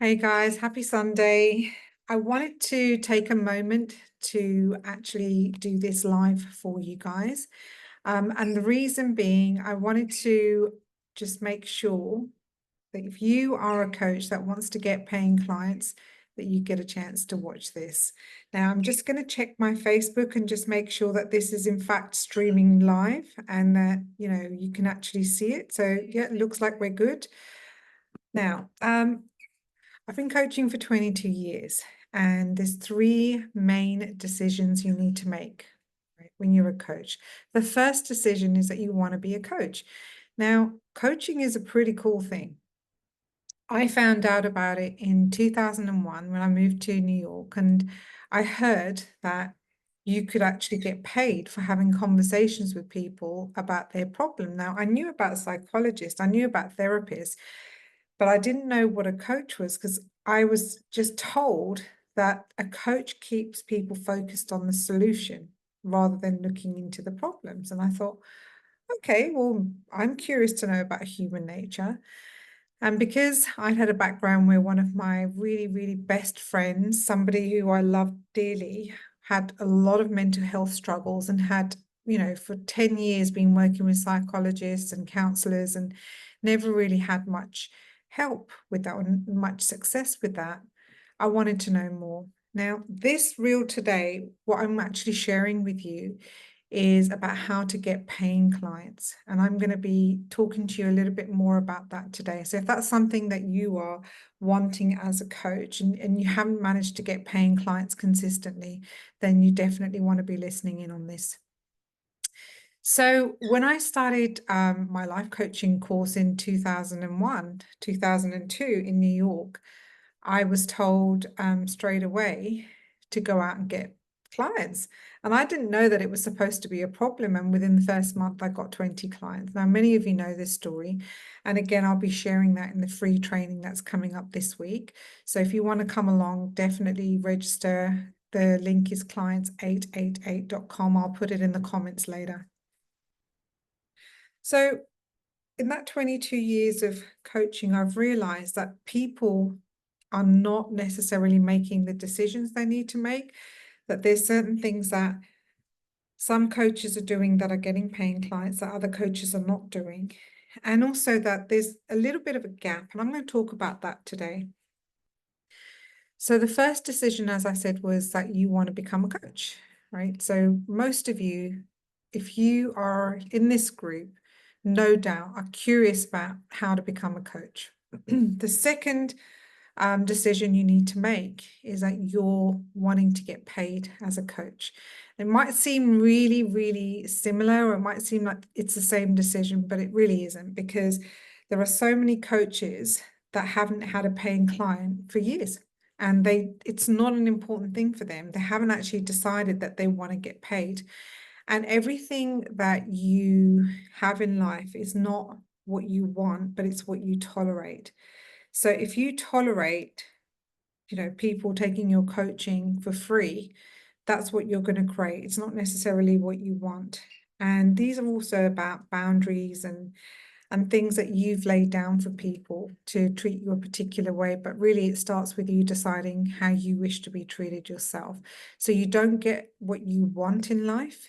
Hey guys, happy Sunday. I wanted to take a moment to actually do this live for you guys. And the reason being, I wanted to just make sure that if you are a coach that wants to get paying clients, that you get a chance to watch this. Now, I'm just going to check my Facebook and just make sure that this is in fact streaming live and that, you can actually see it. So yeah, it looks like we're good. Now, I've been coaching for 22 years, and there's three main decisions you need to make, right, when you're a coach. The first decision is that you want to be a coach. Now, coaching is a pretty cool thing. I found out about it in 2001 when I moved to New York, and I heard that you could actually get paid for having conversations with people about their problem. Now, I knew about psychologists, I knew about therapists, but I didn't know what a coach was because I was just told that a coach keeps people focused on the solution rather than looking into the problems. And I thought, okay, well, I'm curious to know about human nature. And because I'd had a background where one of my really, really best friends, somebody who I loved dearly, had a lot of mental health struggles and had, for 10 years been working with psychologists and counselors and never really had much help with that or much success with that, I wanted to know more. Now, this reel today, what I'm actually sharing with you is about how to get paying clients. And I'm going to be talking to you a little bit more about that today. So if that's something that you are wanting as a coach and you haven't managed to get paying clients consistently, then you definitely want to be listening in on this. So when I started my life coaching course in 2001, 2002 in New York, I was told straight away to go out and get clients. And I didn't know that it was supposed to be a problem. And within the first month, I got 20 clients. Now, many of you know this story. And again, I'll be sharing that in the free training that's coming up this week. So if you want to come along, definitely register. The link is clients888.com. I'll put it in the comments later. So in that 22 years of coaching, I've realized that people are not necessarily making the decisions they need to make, that there's certain things that some coaches are doing that are getting paying clients that other coaches are not doing. And also that there's a little bit of a gap, and I'm going to talk about that today. So the first decision, as I said, was that you want to become a coach, right? So most of you, if you are in this group, no doubt are curious about how to become a coach. The second decision you need to make is that you're wanting to get paid as a coach. It might seem really, really similar, or it might seem like it's the same decision, but it really isn't, because there are so many coaches that haven't had a paying client for years. And it's not an important thing for them. They haven't actually decided that they want to get paid. And everything that you have in life is not what you want, but it's what you tolerate. So if you tolerate, people taking your coaching for free, that's what you're going to create. It's not necessarily what you want. And these are also about boundaries and things that you've laid down for people to treat you a particular way. But really, it starts with you deciding how you wish to be treated yourself. So you don't get what you want in life,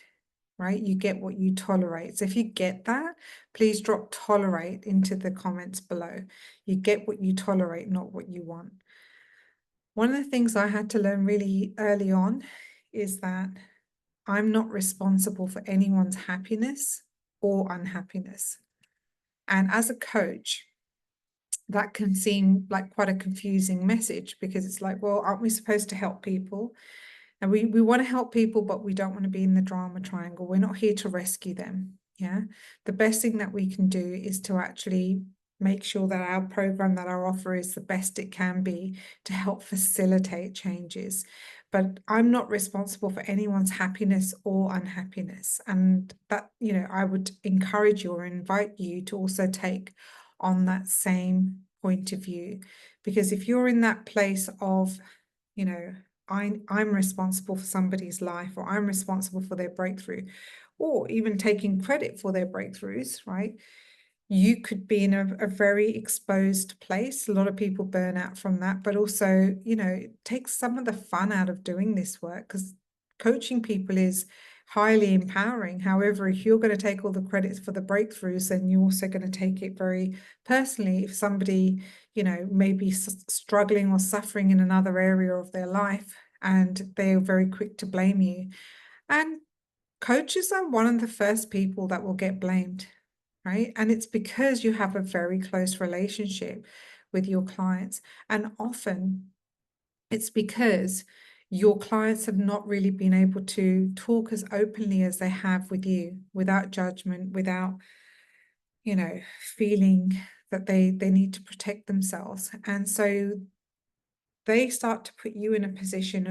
right? You get what you tolerate. So if you get that, please drop tolerate into the comments below. You get what you tolerate, not what you want. One of the things I had to learn really early on is that I'm not responsible for anyone's happiness or unhappiness. And as a coach, that can seem like quite a confusing message, because it's like, well, aren't we supposed to help people? And we want to help people, but we don't want to be in the drama triangle. We're not here to rescue them. Yeah. The best thing that we can do is to actually make sure that our program, that our offer is the best it can be to help facilitate changes. But I'm not responsible for anyone's happiness or unhappiness. And that, I would encourage you or invite you to also take on that same point of view. Because if you're in that place of, I'm responsible for somebody's life, or I'm responsible for their breakthrough, or even taking credit for their breakthroughs, right? you could be in a very exposed place. A lot of people burn out from that, but also, it takes some of the fun out of doing this work, because coaching people is highly empowering. However, if you're going to take all the credits for the breakthroughs, then you're also going to take it very personally. If somebody, may be struggling or suffering in another area of their life, and they're very quick to blame you. And coaches are one of the first people that will get blamed, right? And it's because you have a very close relationship with your clients. And often it's because your clients have not really been able to talk as openly as they have with you, without judgment, without, feeling that they need to protect themselves. And so they start to put you in a position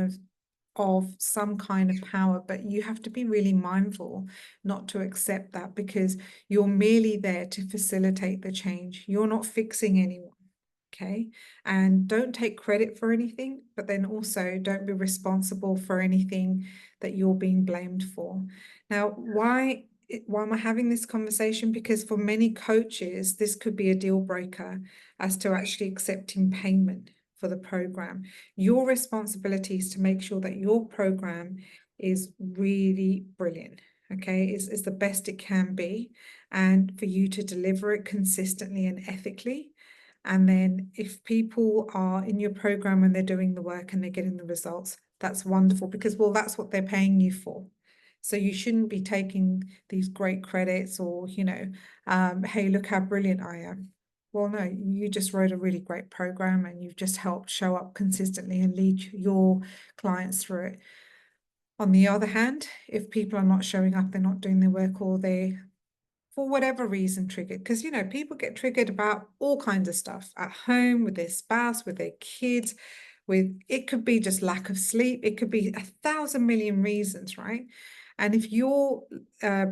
of some kind of power, but you have to be really mindful not to accept that, because you're merely there to facilitate the change. You're not fixing anyone, okay? And don't take credit for anything, but then also don't be responsible for anything that you're being blamed for. Now, why am I having this conversation? Because for many coaches, this could be a deal breaker as to actually accepting payment for the program. Your responsibility is to make sure that your program is really brilliant, okay? Is the best it can be, and for you to deliver it consistently and ethically. And then if people are in your program and they're doing the work and they're getting the results, that's wonderful, because, well, that's what they're paying you for. So you shouldn't be taking these great credits or, hey, look how brilliant I am. Well, no, you just wrote a really great program and you've just helped show up consistently and lead your clients through it. On the other hand, if people are not showing up, they're not doing their work, or they, for whatever reason, triggered, because, people get triggered about all kinds of stuff at home, with their spouse, with their kids, it could be just lack of sleep. It could be 1,000 million reasons, right? And if you're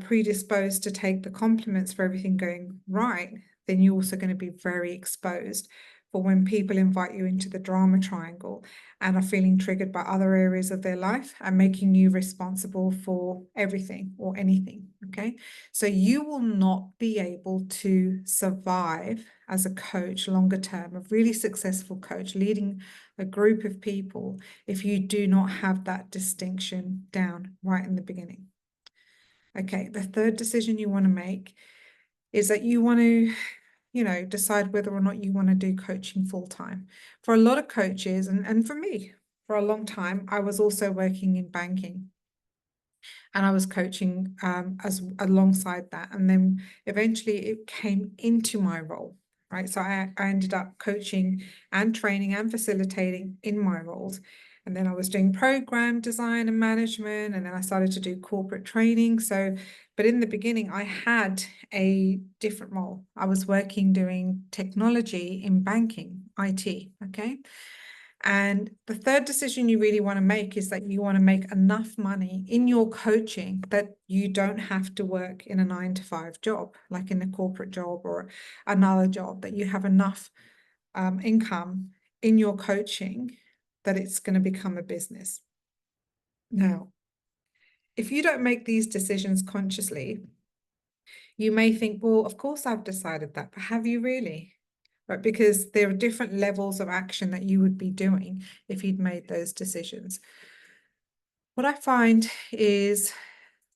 predisposed to take the compliments for everything going right, then you're also going to be very exposed for when people invite you into the drama triangle and are feeling triggered by other areas of their life and making you responsible for everything or anything, okay? So you will not be able to survive as a coach longer term, a really successful coach leading a group of people, if you do not have that distinction down right in the beginning. Okay, the third decision you want to make is that you want to, decide whether or not you want to do coaching full time. For a lot of coaches, and for me, for a long time, I was also working in banking and I was coaching as alongside that. And then eventually it came into my role, right? So I ended up coaching and training and facilitating in my roles. And then I was doing program design and management, and then I started to do corporate training. So, but in the beginning, I had a different role. I was working doing technology in banking, IT, okay? And the third decision you really want to make is that you want to make enough money in your coaching that you don't have to work in a 9-to-5 job, like in a corporate job or another job, that you have enough income in your coaching that it's going to become a business. Now, if you don't make these decisions consciously, you may think, well, of course I've decided that, but have you really? Right? Because there are different levels of action that you would be doing if you'd made those decisions. What I find is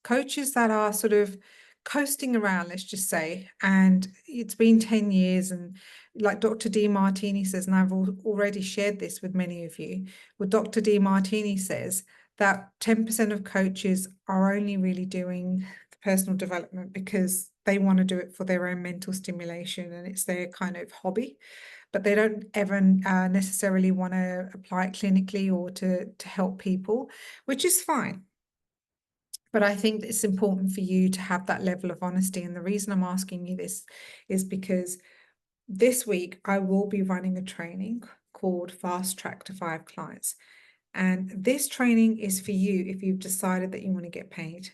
coaches that are sort of coasting around, let's just say, and it's been 10 years, and like Dr. Demartini says, and I've already shared this with many of you, what Dr. Demartini says, that 10% of coaches are only really doing personal development because they want to do it for their own mental stimulation and it's their kind of hobby, but they don't ever necessarily want to apply it clinically or to help people, which is fine. But I think it's important for you to have that level of honesty. And the reason I'm asking you this is because this week I will be running a training called Fast Track to 5 Clients. And this training is for you if you've decided that you want to get paid,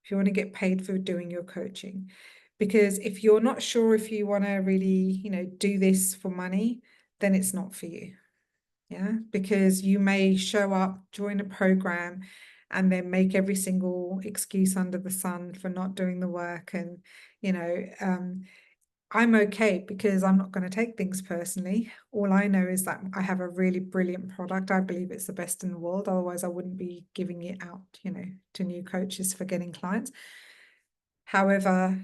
if you want to get paid for doing your coaching. Because if you're not sure if you want to really, do this for money, then it's not for you. Yeah, because you may show up, join a program, and then make every single excuse under the sun for not doing the work. And, I'm okay because I'm not going to take things personally. All I know is that I have a really brilliant product. I believe it's the best in the world. Otherwise, I wouldn't be giving it out, to new coaches for getting clients. However,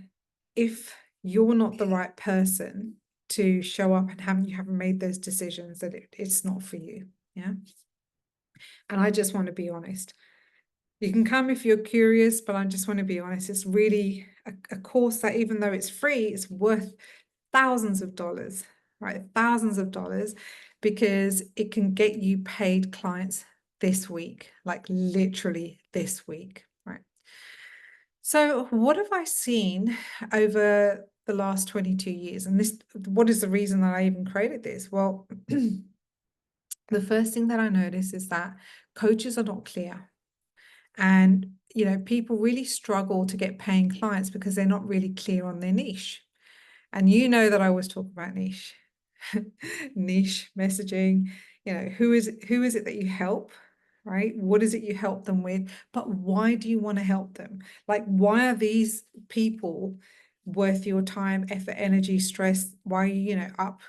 if you're not the right person to show up and you haven't made those decisions, that it's not for you. Yeah. And I just want to be honest. You can come if you're curious, but I just want to be honest. It's really a course that, even though it's free, it's worth thousands of dollars, right? Thousands of dollars, because it can get you paid clients this week, like literally this week, right? So what have I seen over the last 22 years? And what is the reason that I even created this? Well, the first thing that I notice is that coaches are not clear. And, people really struggle to get paying clients because they're not really clear on their niche. And you know that I always talk about niche, niche messaging, who is it that you help, right? What is it you help them with? But why do you want to help them? Like, why are these people worth your time, effort, energy, stress? Why are you, up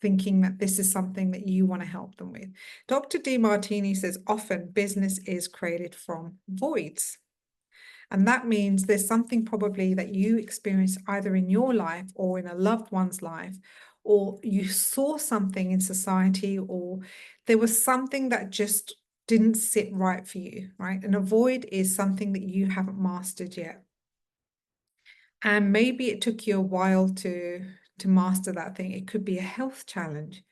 thinking that this is something that you want to help them with? Dr. Demartini says often business is created from voids. And that means there's something probably that you experienced either in your life or in a loved one's life, or you saw something in society, or there was something that just didn't sit right for you, right? And a void is something that you haven't mastered yet. And maybe it took you a while to master that thing. It could be a health challenge.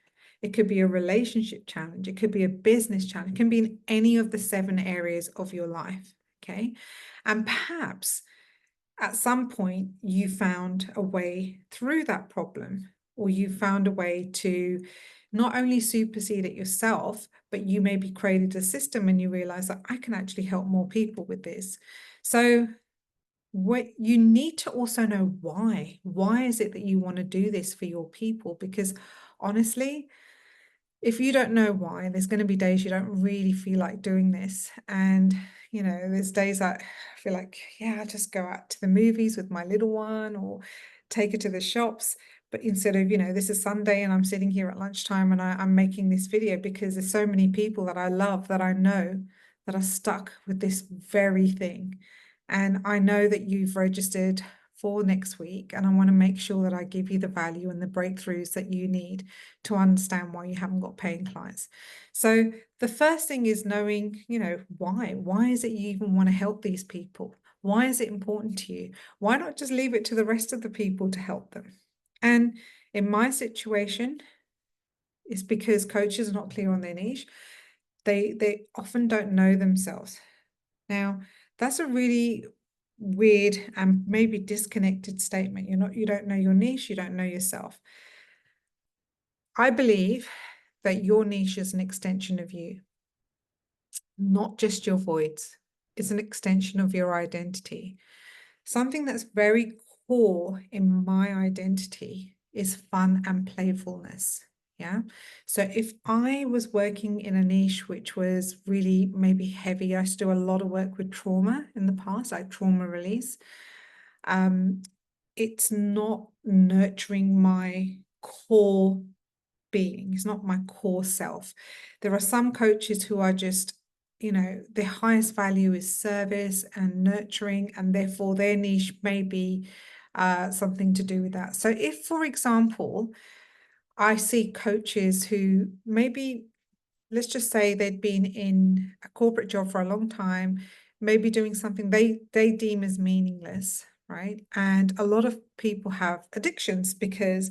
It could be a relationship challenge. It could be a business challenge. It can be in any of the 7 areas of your life, okay? And perhaps at some point you found a way through that problem, or you found a way to not only supersede it yourself, but you maybe created a system and you realize that I can actually help more people with this. So what you need to also know why is it that you want to do this for your people? Because honestly, if you don't know why, there's going to be days you don't really feel like doing this. And, there's days that I feel like, yeah, I'll just go out to the movies with my little one or take her to the shops. But instead of, this is Sunday and I'm sitting here at lunchtime and I'm making this video because there's so many people that I love, that I know, that are stuck with this very thing. And I know that you've registered for next week, and I want to make sure that I give you the value and the breakthroughs that you need to understand why you haven't got paying clients. So the first thing is knowing, why is it you even want to help these people? Why is it important to you? Why not just leave it to the rest of the people to help them? And in my situation, it's because coaches are not clear on their niche. They often don't know themselves. Now, that's a really weird and maybe disconnected statement. You don't know your niche, you don't know yourself. I believe that your niche is an extension of you, not just your voids. It's an extension of your identity. Something that's very core in my identity is fun and playfulness. Yeah. So if I was working in a niche which was really maybe heavy, I used to do a lot of work with trauma in the past, like trauma release. It's not nurturing my core being. It's not my core self. There are some coaches who are just, their highest value is service and nurturing, and therefore their niche may be something to do with that. So if, for example, I see coaches who maybe, let's just say they'd been in a corporate job for a long time, maybe doing something they deem as meaningless, right? And a lot of people have addictions because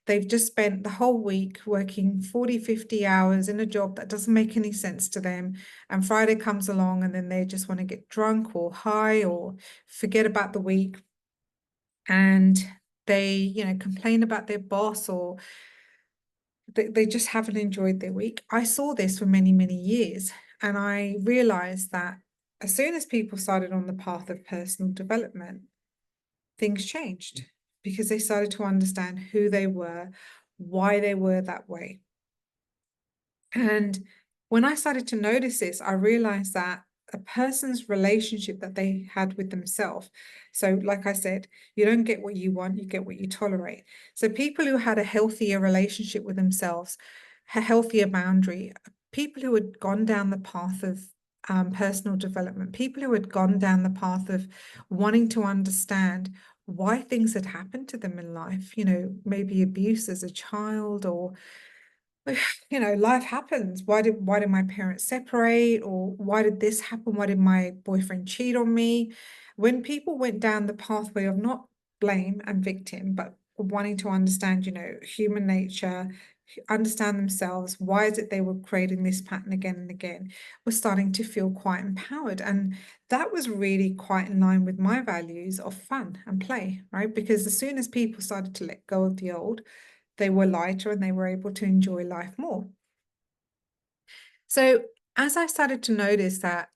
they've just spent the whole week working 40, 50 hours in a job that doesn't make any sense to them. And Friday comes along and then they just want to get drunk or high or forget about the week. And they, complain about their boss, or they just haven't enjoyed their week. I saw this for many, many years. And I realized that as soon as people started on the path of personal development, things changed because they started to understand who they were, why they were that way. And when I started to notice this, I realized that a person's relationship that they had with themselves. So like I said, you don't get what you want, you get what you tolerate. So people who had a healthier relationship with themselves, a healthier boundary, people who had gone down the path of personal development, people who had gone down the path of wanting to understand why things had happened to them in life, maybe abuse as a child, or life happens. Why did my parents separate? Or why did this happen? Why did my boyfriend cheat on me? When people went down the pathway of not blame and victim, but wanting to understand, human nature, understand themselves, why is it they were creating this pattern again and again, were starting to feel quite empowered. And that was really quite in line with my values of fun and play, right? Because as soon as people started to let go of the old, they were lighter and they were able to enjoy life more. So as I started to notice that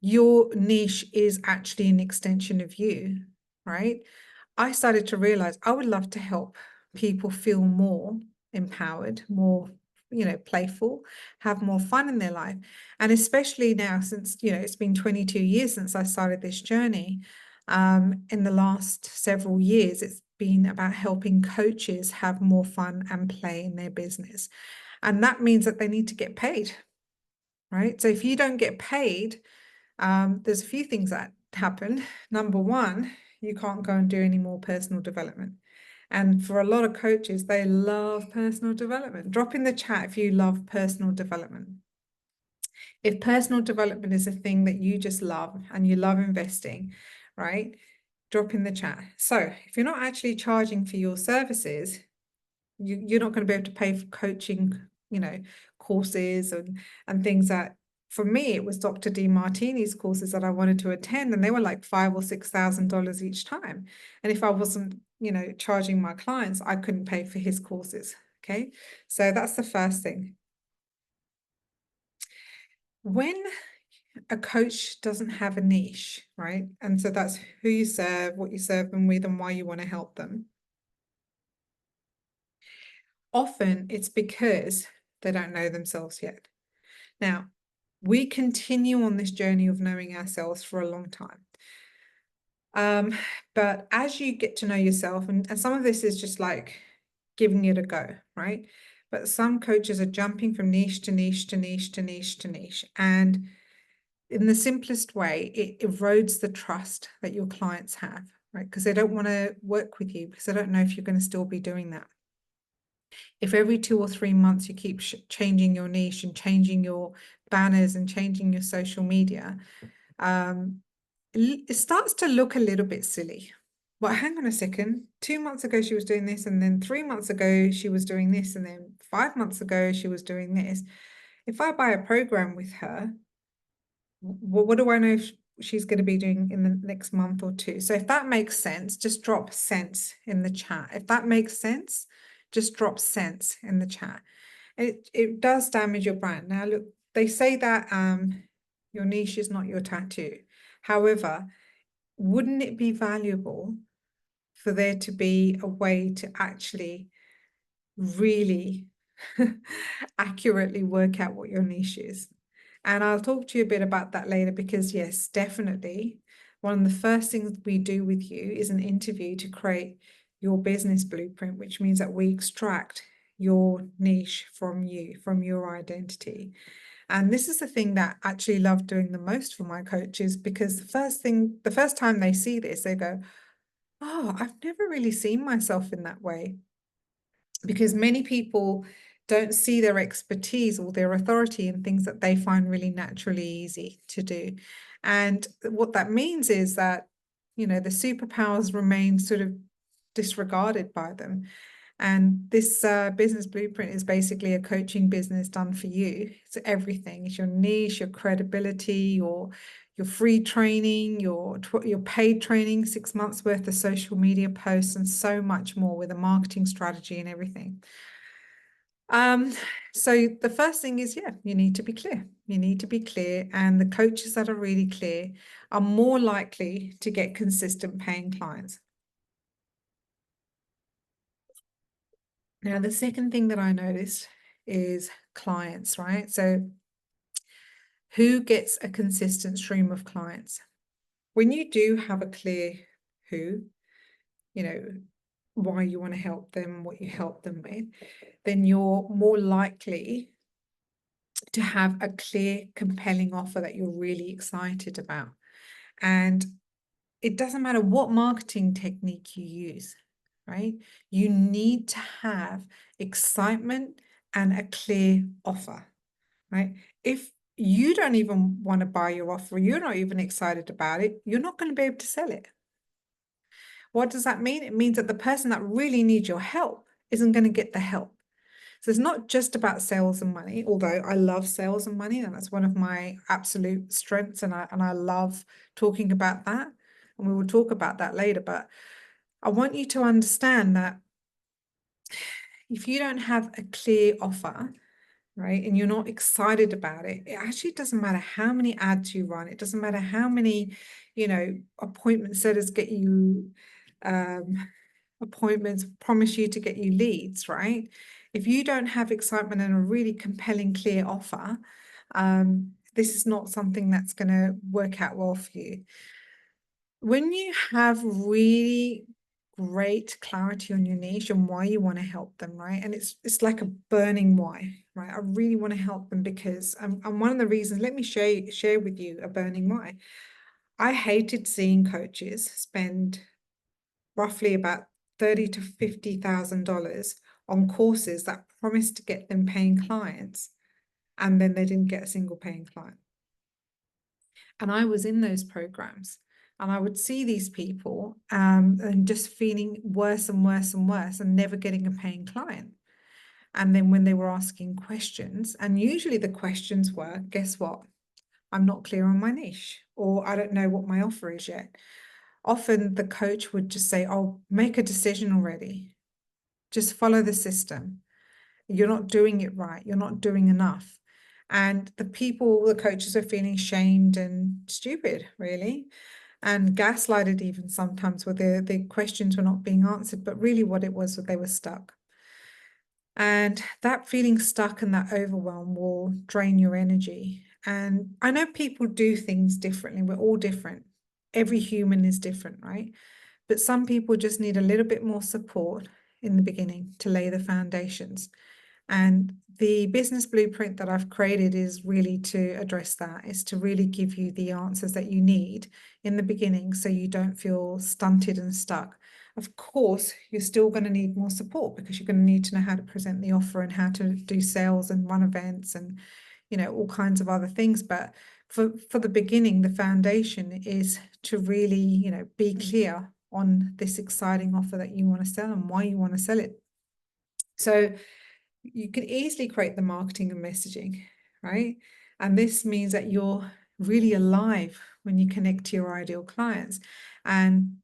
your niche is actually an extension of you, right? I started to realize I would love to help people feel more empowered, more, playful, have more fun in their life. And especially now, since, it's been 22 years since I started this journey, in the last several years, it's been about helping coaches have more fun and play in their business. And that means that they need to get paid, right? So if you don't get paid, there's a few things that happen. Number one, you can't go and do any more personal development. And for a lot of coaches, they love personal development. Drop in the chat if you love personal development. If personal development is a thing that you just love and you love investing, right? Drop in the chat. So if you're not actually charging for your services, you're not going to be able to pay for coaching, courses and things that, for me, it was Dr. Demartini's courses that I wanted to attend, and they were like $5,000 or $6,000 each time. And if I wasn't, charging my clients, I couldn't pay for his courses. Okay, so that's the first thing. When a coach doesn't have a niche, right? And so that's who you serve, what you serve them with, and why you want to help them. Often it's because they don't know themselves yet. Now, we continue on this journey of knowing ourselves for a long time. But as you get to know yourself, and some of this is just like giving it a go, right? But some coaches are jumping from niche to niche to niche to niche to niche. And in the simplest way, it erodes the trust that your clients have, right? Because they don't want to work with you because they don't know if you're going to still be doing that. If every 2 or 3 months you keep changing your niche and changing your banners and changing your social media, it starts to look a little bit silly. Well, hang on a second. 2 months ago, she was doing this, and then 3 months ago, she was doing this, and then 5 months ago, she was doing this. If I buy a program with her, what do I know if she's going to be doing in the next month or two? So if that makes sense, just drop sense in the chat. If that makes sense, just drop sense in the chat. It does damage your brand. Now, look, they say that your niche is not your tattoo. However, wouldn't it be valuable for there to be a way to actually really accurately work out what your niche is? And I'll talk to you a bit about that later, because yes, definitely one of the first things we do with you is an interview to create your business blueprint, which means that we extract your niche from you, from your identity. And this is the thing that I actually love doing the most for my coaches, because the first time they see this, they go, oh, I've never really seen myself in that way. Because many people don't see their expertise or their authority in things that they find really naturally easy to do. And what that means is that, the superpowers remain sort of disregarded by them. And this business blueprint is basically a coaching business done for you. It's everything. It's your niche, your credibility, your free training, your paid training, 6 months worth of social media posts, and so much more, with a marketing strategy and everything. So the first thing is, you need to be clear. You need to be clear, and the coaches that are really clear are more likely to get consistent paying clients. Now, the second thing that I noticed is clients, right? So Who gets a consistent stream of clients? When you do have a clear who, you know, why you want to help them, what you help them with, then you're more likely to have a clear, compelling offer that you're really excited about. And it doesn't matter what marketing technique you use, right? You need to have excitement and a clear offer, right? If you don't even want to buy your offer, you're not even excited about it, you're not going to be able to sell it. What does that mean? It means that the person that really needs your help isn't going to get the help. So it's not just about sales and money, although I love sales and money, and that's one of my absolute strengths, and I love talking about that. And we will talk about that later. But I want you to understand that if you don't have a clear offer, right, and you're not excited about it, it actually doesn't matter how many ads you run. It doesn't matter how many, appointment setters get you appointments, promise you to get you leads, right? If you don't have excitement and a really compelling, clear offer, this is not something that's going to work out well for you. When you have really great clarity on your niche and why you want to help them, right? And it's like a burning why, right? I really want to help them because and one of the reasons, let me share with you a burning why. I hated seeing coaches spend roughly about $30,000 to $50,000 on courses that promised to get them paying clients, and then they didn't get a single paying client. And I was in those programs, and I would see these people and just feeling worse and worse and worse and never getting a paying client. And then when they were asking questions, and usually the questions were, guess what? I'm not clear on my niche, or I don't know what my offer is yet. Often the coach would just say, oh, make a decision already. Just follow the system. You're not doing it right. You're not doing enough. And the coaches are feeling shamed and stupid, really, and gaslighted even sometimes where the questions were not being answered, but really what it was they were stuck. And that feeling stuck and that overwhelm will drain your energy. And I know people do things differently. We're all different. Every human is different, right? But some people just need a little bit more support in the beginning to lay the foundations. And the business blueprint that I've created is really to address that, is to really give you the answers that you need in the beginning so you don't feel stunted and stuck. Of course, you're still going to need more support because you're going to need to know how to present the offer and how to do sales and run events and, all kinds of other things. But for the beginning, the foundation is to really, be clear on this exciting offer that you want to sell and why you want to sell it. So you can easily create the marketing and messaging, right? And this means that you're really alive when you connect to your ideal clients, and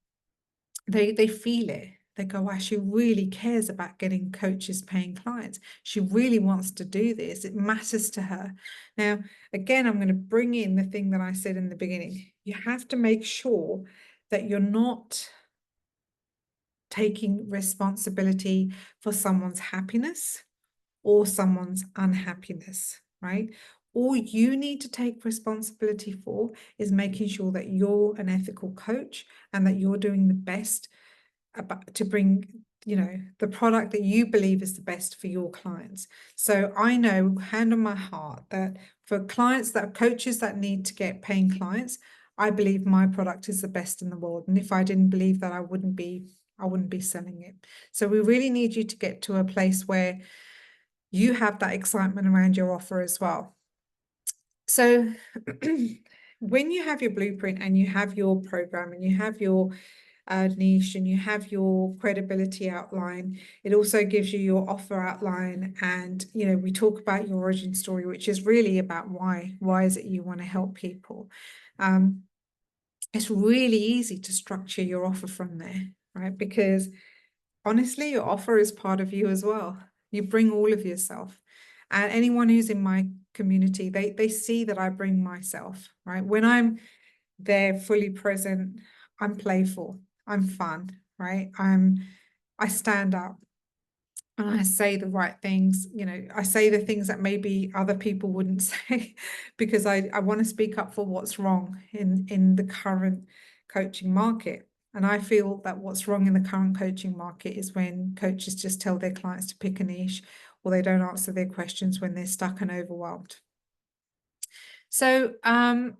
they feel it. They go, wow, she really cares about getting coaches paying clients. She really wants to do this. It matters to her. Now, again, I'm going to bring in the thing that I said in the beginning. You have to make sure that you're not taking responsibility for someone's happiness or someone's unhappiness, right? All you need to take responsibility for is making sure that you're an ethical coach and that you're doing the best to bring, the product that you believe is the best for your clients. So I know, hand on my heart, that for coaches that need to get paying clients, I believe my product is the best in the world. And if I didn't believe that, I wouldn't be selling it. So we really need you to get to a place where you have that excitement around your offer as well. So when you have your blueprint and you have your program and you have your niche and you have your credibility outline, it also gives you your offer outline. And, we talk about your origin story, which is really about why is it you want to help people? It's really easy to structure your offer from there, right? Because honestly, your offer is part of you as well. You bring all of yourself. And anyone who's in my community, they see that I bring myself, right? When I'm there fully present, I'm playful, I'm fun, right? I stand up. and I say the right things. I say the things that maybe other people wouldn't say, because I want to speak up for what's wrong in the current coaching market. And I feel that what's wrong in the current coaching market is when coaches just tell their clients to pick a niche, or they don't answer their questions when they're stuck and overwhelmed. So, in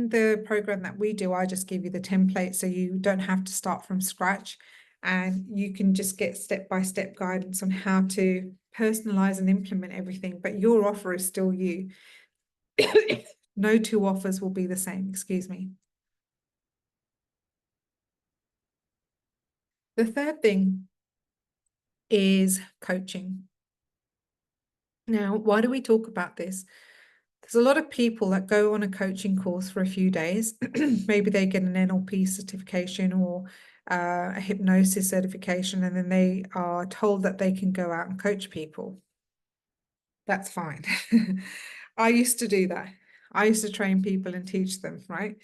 the program that we do, I just give you the template so you don't have to start from scratch, and you can just get step-by-step guidance on how to personalize and implement everything. But your offer is still you. No two offers will be the same, excuse me. The third thing is coaching. Now, why do we talk about this? There's a lot of people that go on a coaching course for a few days. Maybe they get an NLP certification or a hypnosis certification, and then they are told that they can go out and coach people. That's fine. I used to do that. I used to train people and teach them, right,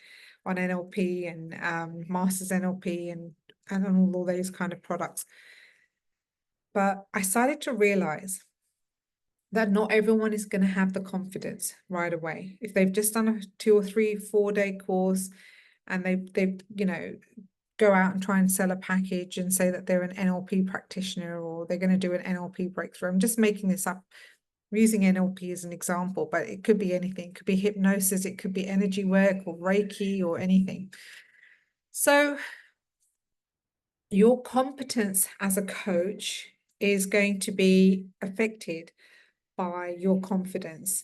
on NLP and Masters NLP and all those kind of products. But I started to realize that not everyone is going to have the confidence right away. If they've just done a 2 or 3, 4-day course, and they go out and try and sell a package and say that they're an NLP practitioner, or they're going to do an NLP breakthrough. I'm just making this up. I'm using NLP as an example, but it could be anything. It could be hypnosis, it could be energy work or Reiki or anything. So your competence as a coach is going to be affected by your confidence.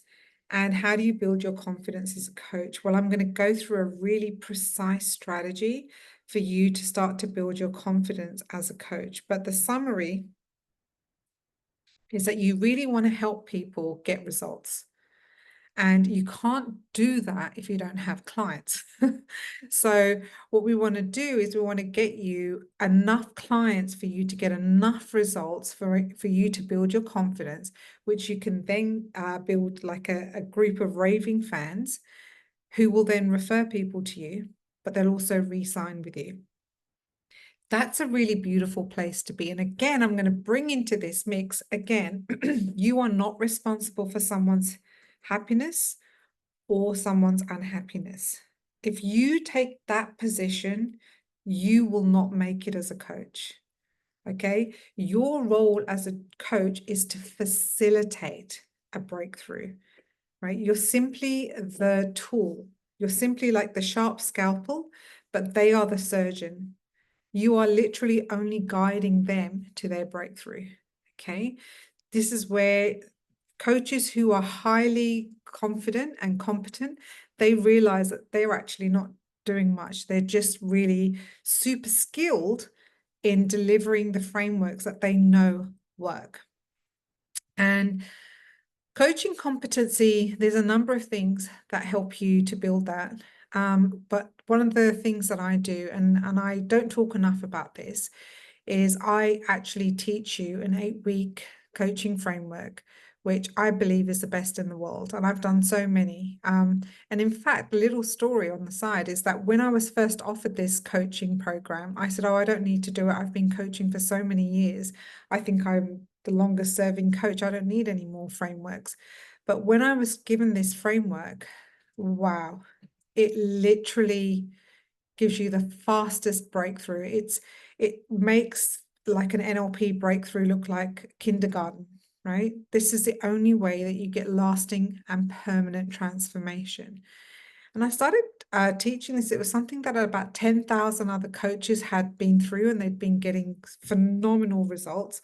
And how do you build your confidence as a coach? Well, I'm going to go through a really precise strategy for you to start to build your confidence as a coach. But the summary is that you really want to help people get results. And you can't do that if you don't have clients. So what we want to do is we want to get you enough clients for you to get enough results for you to build your confidence, which you can then build like a group of raving fans who will then refer people to you, but they'll also re-sign with you. That's a really beautiful place to be. And again, I'm going to bring into this mix, again, you are not responsible for someone's happiness or someone's unhappiness. If you take that position, you will not make it as a coach. Okay? Your role as a coach is to facilitate a breakthrough, right? You're simply the tool. You're simply like the sharp scalpel, but they are the surgeon. You are literally only guiding them to their breakthrough. Okay? This is where coaches who are highly confident and competent, they realize that they're actually not doing much. They're just really super skilled in delivering the frameworks that they know work. And coaching competency, there's a number of things that help you to build that. But one of the things that I do, and I don't talk enough about this, is I actually teach you an 8-week coaching framework, which I believe is the best in the world. And I've done so many. And in fact, a little story on the side is that when I was first offered this coaching program, I said, oh, I don't need to do it. I've been coaching for so many years. I think I'm the longest serving coach. I don't need any more frameworks. But when I was given this framework, wow, it literally gives you the fastest breakthrough. It makes like an NLP breakthrough look like kindergarten, right? This is the only way that you get lasting and permanent transformation. And I started teaching this. It was something that about 10,000 other coaches had been through, and they'd been getting phenomenal results.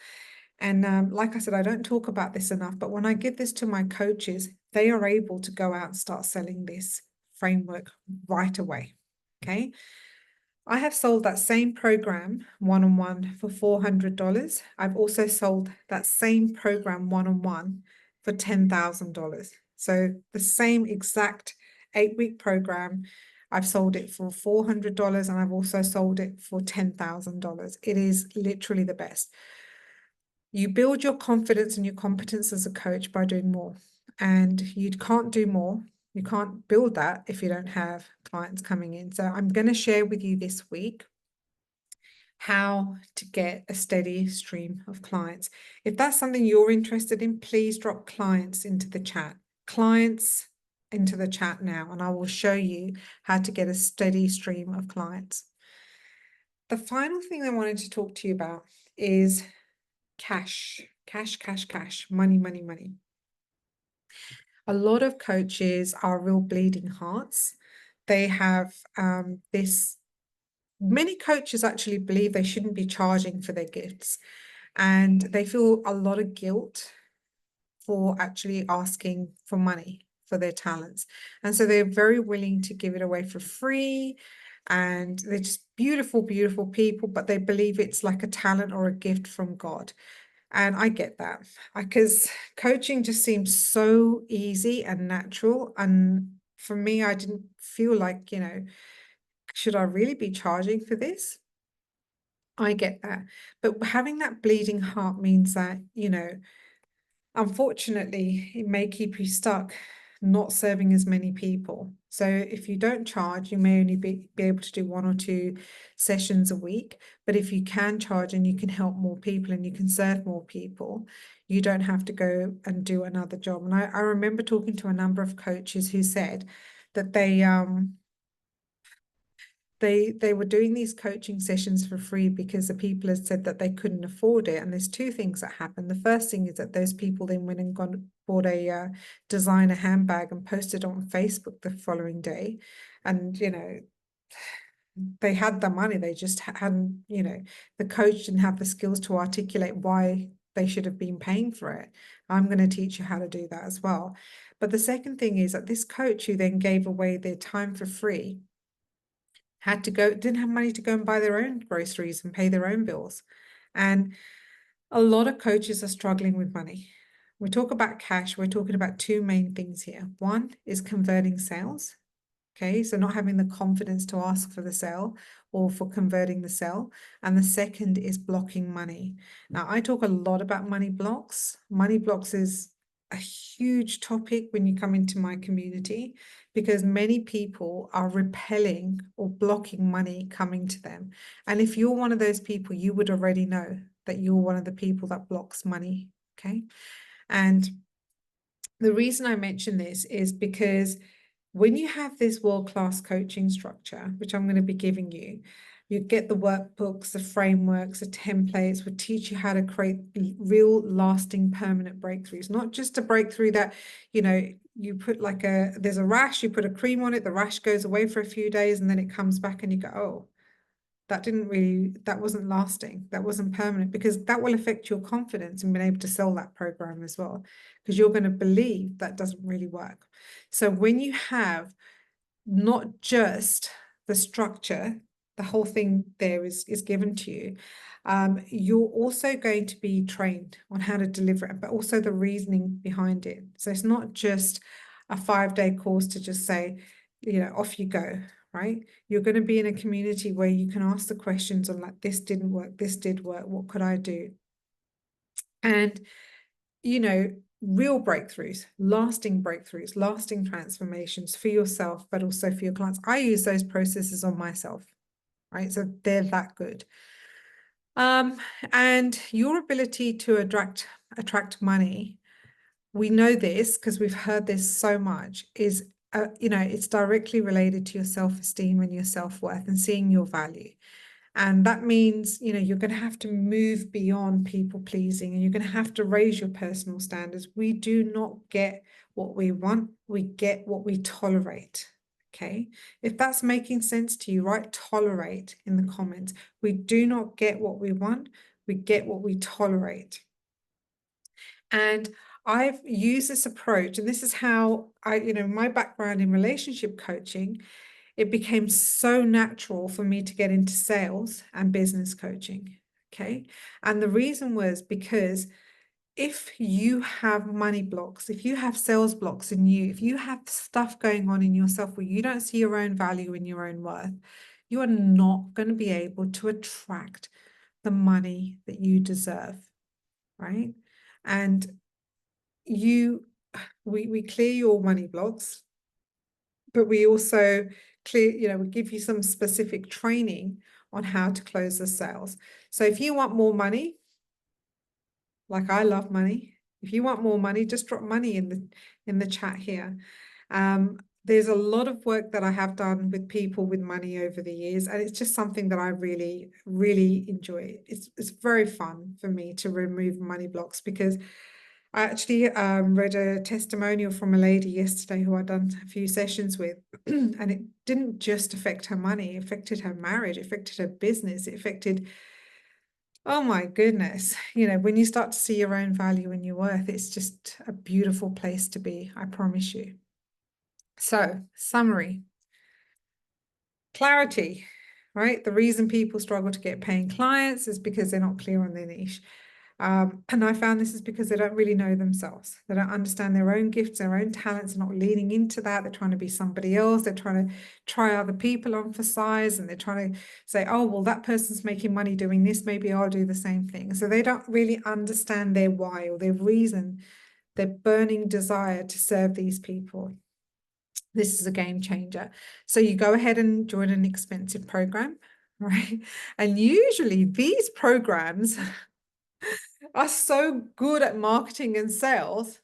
And like I said, I don't talk about this enough, but when I give this to my coaches, they are able to go out and start selling this framework right away. Okay. I have sold that same program one-on-one for $400. I've also sold that same program one-on-one for $10,000. So the same exact 8-week program, I've sold it for $400, and I've also sold it for $10,000. It is literally the best. You build your confidence and your competence as a coach by doing more, and you can't do more. You can't build that if you don't have clients coming in. So I'm going to share with you this week how to get a steady stream of clients. If that's something you're interested in, please drop clients into the chat. Clients into the chat now, and I will show you how to get a steady stream of clients. The final thing I wanted to talk to you about is cash, cash, cash, cash, money, money, money. A lot of coaches are real bleeding hearts. They have many coaches actually believe they shouldn't be charging for their gifts, and they feel a lot of guilt for actually asking for money for their talents. And so they're very willing to give it away for free. And they're just beautiful, beautiful people, but they believe it's like a talent or a gift from God. And I get that, because coaching just seems so easy and natural. And for me, I didn't feel like, should I really be charging for this? I get that. But having that bleeding heart means that, unfortunately, it may keep you stuck not serving as many people. So if you don't charge, you may only be able to do 1 or 2 sessions a week. But if you can charge and you can help more people and you can serve more people, you don't have to go and do another job. And I remember talking to a number of coaches who said that they were doing these coaching sessions for free because the people had said that they couldn't afford it. And there's 2 things that happened. The first thing is that those people then went and bought a designer handbag and posted on Facebook the following day. And, they had the money, they just hadn't, the coach didn't have the skills to articulate why they should have been paying for it. I'm going to teach you how to do that as well. But the second thing is that this coach who then gave away their time for free didn't have money to go and buy their own groceries and pay their own bills. And a lot of coaches are struggling with money. We talk about cash, we're talking about 2 main things here. One is converting sales. Okay, so not having the confidence to ask for the sale or for converting the sale. And the second is blocking money. Now, I talk a lot about money blocks. Money blocks is a huge topic when you come into my community, because many people are repelling or blocking money coming to them. And if you're one of those people, you would already know that you're one of the people that blocks money. Okay. And the reason I mention this is because when you have this world-class coaching structure, which I'm going to be giving you, you get the workbooks, the frameworks, the templates, will teach you how to create real lasting permanent breakthroughs, not just a breakthrough that, you put there's a rash, you put a cream on it, the rash goes away for a few days and then it comes back and you go, oh, that wasn't lasting, that wasn't permanent, because that will affect your confidence in being able to sell that program as well, because you're going to believe that doesn't really work. So when you have not just the structure, the whole thing there is given to you, you're also going to be trained on how to deliver it, but also the reasoning behind it. So it's not just a 5-day course to just say, off you go, right? You're going to be in a community where you can ask the questions on like, this didn't work, this did work, what could I do? And, real breakthroughs, lasting transformations for yourself, but also for your clients. I use those processes on myself, right? So they're that good. And your ability to attract money, we know this because we've heard this so much, is it's directly related to your self-esteem and your self-worth and seeing your value. And that means, you're going to have to move beyond people pleasing, and you're going to have to raise your personal standards. We do not get what we want, we get what we tolerate. Okay, if that's making sense to you, write tolerate in the comments. We do not get what we want, we get what we tolerate. And I've used this approach, and this is how my background in relationship coaching, it became so natural for me to get into sales and business coaching. Okay. And the reason was because if you have money blocks, if you have sales blocks in you, if you have stuff going on in yourself where you don't see your own value and your own worth, you are not going to be able to attract the money that you deserve. Right. And we clear your money blocks, but we also we give you some specific training on how to close the sales. So if you want more money, like I love money, if you want more money, just drop money in the chat here. There's a lot of work that I have done with people with money over the years, and it's just something that I really, really enjoy. It's very fun for me to remove money blocks, because I actually read a testimonial from a lady yesterday who I'd done a few sessions with, and it didn't just affect her money, it affected her marriage, it affected her business, it affected, oh my goodness, when you start to see your own value and your worth, it's just a beautiful place to be, I promise you. So, summary. Clarity, right? The reason people struggle to get paying clients is because they're not clear on their niche. And I found this is because they don't really know themselves. They don't understand their own gifts, their own talents, they're not leaning into that. They're trying to be somebody else. They're trying to try other people on for size, and they're trying to say, oh, well, that person's making money doing this, maybe I'll do the same thing. So they don't really understand their why or their reason, their burning desire to serve these people. This is a game changer. So you go ahead and join an expensive program, right? And usually these programs are so good at marketing and sales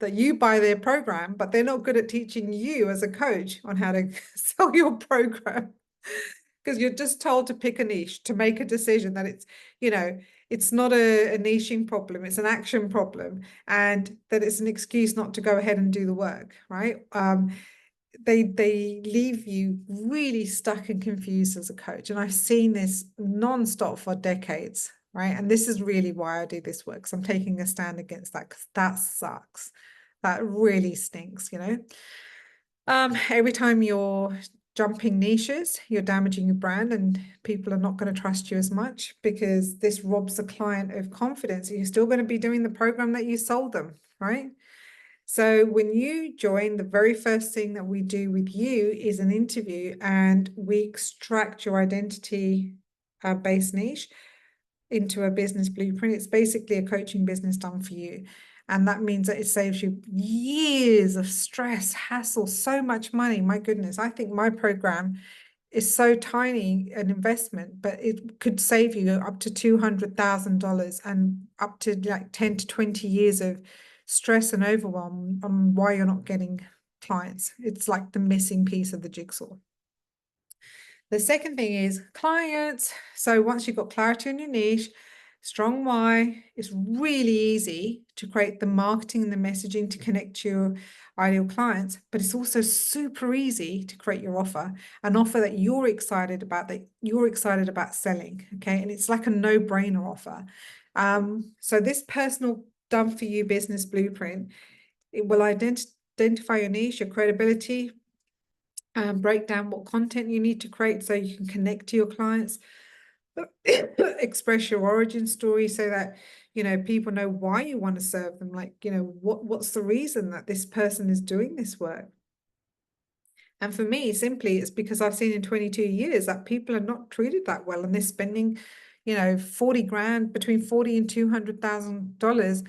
that you buy their program, but they're not good at teaching you as a coach on how to sell your program. Because you're just told to pick a niche, to make a decision that it's not a niching problem, it's an action problem, and that it's an excuse not to go ahead and do the work, right? They leave you really stuck and confused as a coach. And I've seen this nonstop for decades, right? And this is really why I do this work. So I'm taking a stand against that, because that sucks. That really stinks, Every time you're jumping niches, you're damaging your brand, and people are not going to trust you as much, because this robs the client of confidence. You're still going to be doing the program that you sold them, right? So when you join, the very first thing that we do with you is an interview, and we extract your identity based niche into a business blueprint. It's basically a coaching business done for you. And that means that it saves you years of stress, hassle, so much money. My goodness, I think my program is so tiny an investment, but it could save you up to $200,000 and up to like 10 to 20 years of stress and overwhelm on why you're not getting clients. It's like the missing piece of the jigsaw. The second thing is clients. So once you've got clarity on your niche, strong why, it's really easy to create the marketing and the messaging to connect to your ideal clients, but it's also super easy to create your offer, an offer that you're excited about selling, okay? And it's like a no-brainer offer. So this personal done for you business blueprint, it will identify your niche, your credibility, break down what content you need to create so you can connect to your clients, express your origin story so that people know why you want to serve them, like what's the reason that this person is doing this work. And for me, simply, it's because I've seen in 22 years that people are not treated that well, and they're spending 40 grand, between 40 and $200,000,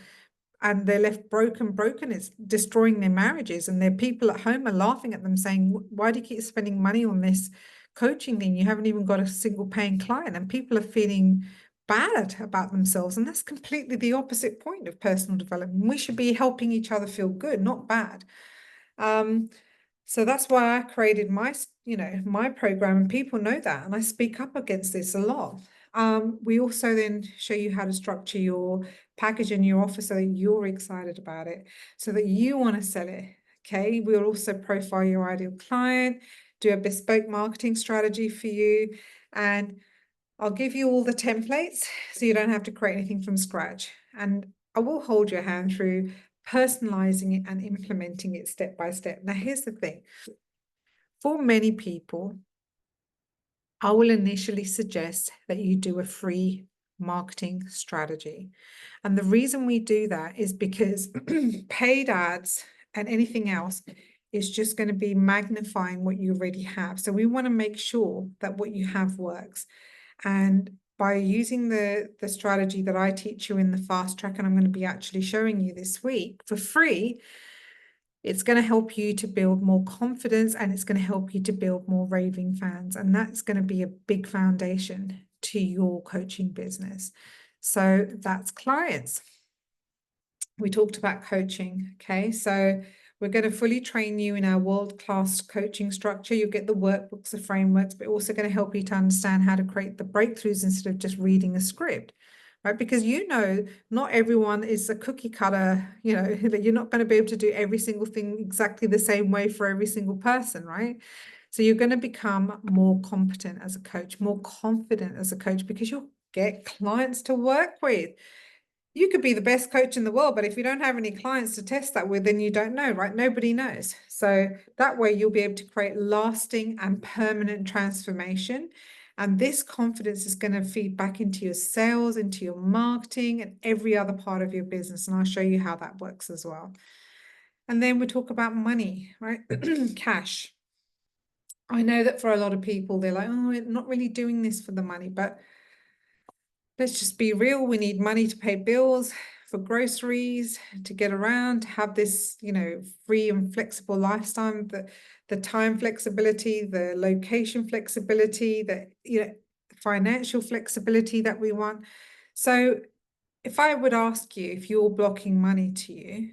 and they're left broken. It's destroying their marriages, and their people at home are laughing at them saying, why do you keep spending money on this coaching thing? You haven't even got a single paying client. And people are feeling bad about themselves, and that's completely the opposite point of personal development. We should be helping each other feel good, not bad. So that's why I created my program, and people know that, and I speak up against this a lot. We also then show you how to structure your package and your offer so that you're excited about it, so that you want to sell it. Okay, we'll also profile your ideal client, do a bespoke marketing strategy for you, and I'll give you all the templates so you don't have to create anything from scratch. And I will hold your hand through personalizing it and implementing it step by step. Now, here's the thing. For many people, I will initially suggest that you do a free marketing strategy. And the reason we do that is because paid ads and anything else is just going to be magnifying what you already have. So we want to make sure that what you have works. And by using the strategy that I teach you in the fast track, and I'm going to be actually showing you this week for free, It's going to help you to build more confidence, and it's going to help you to build more raving fans. And that's going to be a big foundation to your coaching business. So that's clients. We talked about coaching. Okay. So we're going to fully train you in our world-class coaching structure. You'll get the workbooks, the frameworks, but also going to help you to understand how to create the breakthroughs instead of just reading a script. Right? Because not everyone is a cookie cutter, that you're not going to be able to do every single thing exactly the same way for every single person, right? So you're going to become more competent as a coach, more confident as a coach, because you'll get clients to work with. You could be the best coach in the world, but if you don't have any clients to test that with, then you don't know, right? Nobody knows. So that way you'll be able to create lasting and permanent transformation. And this confidence is going to feed back into your sales, into your marketing, and every other part of your business. And I'll show you how that works as well. And then we talk about money, right? Cash. I know that for a lot of people, they're like, oh, we're not really doing this for the money, but let's just be real. We need money to pay bills, for groceries, to get around, to have this, free and flexible lifestyle, the time flexibility, the location flexibility, the, financial flexibility that we want. So if I would ask you if you're blocking money to you,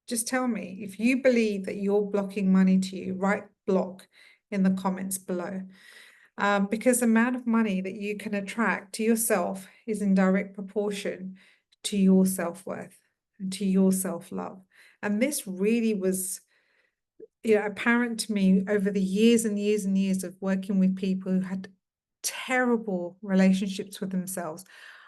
just tell me. If you believe that you're blocking money to you, write block in the comments below. Because the amount of money that you can attract to yourself is in direct proportion to your self-worth and to your self-love. And this really was apparent to me over the years and years and years of working with people who had terrible relationships with themselves.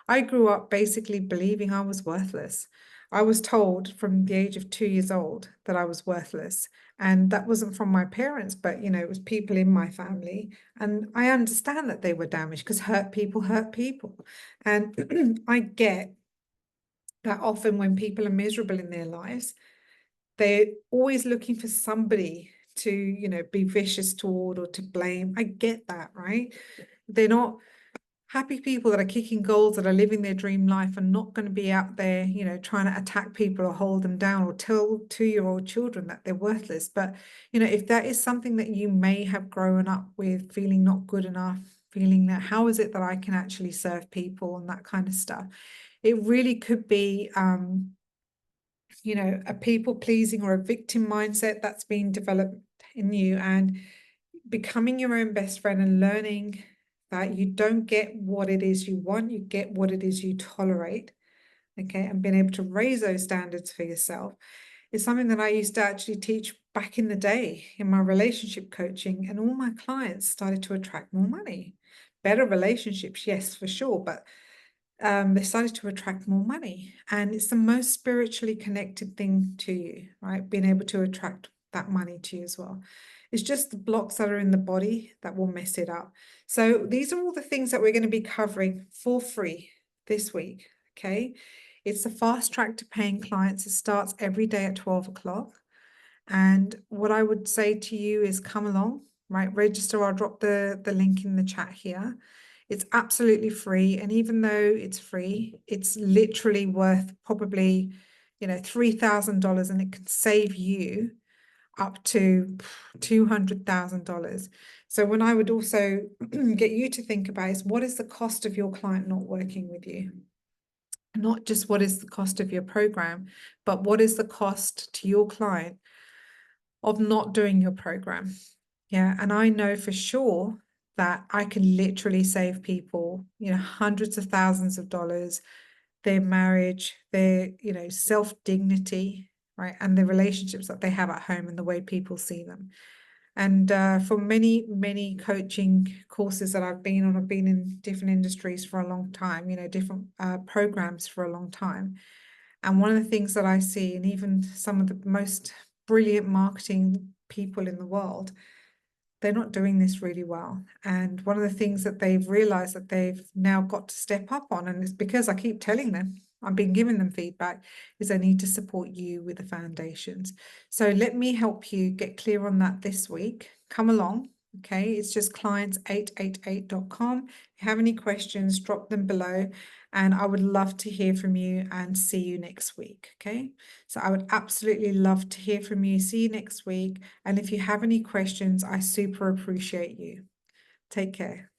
I grew up basically believing I was worthless. I was told from the age of 2 years old that I was worthless. And that wasn't from my parents, but, it was people in my family. And I understand that they were damaged because hurt people hurt people. And I get that often when people are miserable in their lives, they're always looking for somebody to, be vicious toward or to blame. I get that, right? They're not happy people that are kicking goals, that are living their dream life, and not going to be out there, trying to attack people or hold them down or tell 2-year-old children that they're worthless. But, if that is something that you may have grown up with, feeling not good enough, feeling that how is it that I can actually serve people and that kind of stuff, it really could be, a people pleasing or a victim mindset that's been developed in you, and becoming your own best friend and learning that you don't get what it is you want, you get what it is you tolerate, okay, and being able to raise those standards for yourself is something that I used to actually teach back in the day in my relationship coaching, and all my clients started to attract more money. Better relationships, yes, for sure, but they started to attract more money. And it's the most spiritually connected thing to you, right? Being able to attract that money to you as well. It's just the blocks that are in the body that will mess it up. So these are all the things that we're going to be covering for free this week, okay? It's the fast track to paying clients. It starts every day at 12 o'clock. And what I would say to you is come along, right? Register. I'll drop the link in the chat here. It's absolutely free. And even though it's free, it's literally worth probably, $3,000, and it can save you up to $200,000. So when I would also get you to think about is, what is the cost of your client not working with you? Not just what is the cost of your program, but what is the cost to your client of not doing your program? Yeah, and I know for sure that I can literally save people, hundreds of thousands of dollars, their marriage, their, self-dignity, right? And the relationships that they have at home and the way people see them. And for many, many coaching courses that I've been on, I've been in different industries for a long time, different programs for a long time. And one of the things that I see, and even some of the most brilliant marketing people in the world, they're not doing this really well. And one of the things that they've realized that they've now got to step up on, and it's because I keep telling them, I've been giving them feedback, is they need to support you with the foundations. So let me help you get clear on that this week. Come along, Okay, it's just clients888.com. If you have any questions, drop them below, and I would love to hear from you and see you next week. Okay, so I would absolutely love to hear from you. See you next week. And if you have any questions, I super appreciate you. Take care.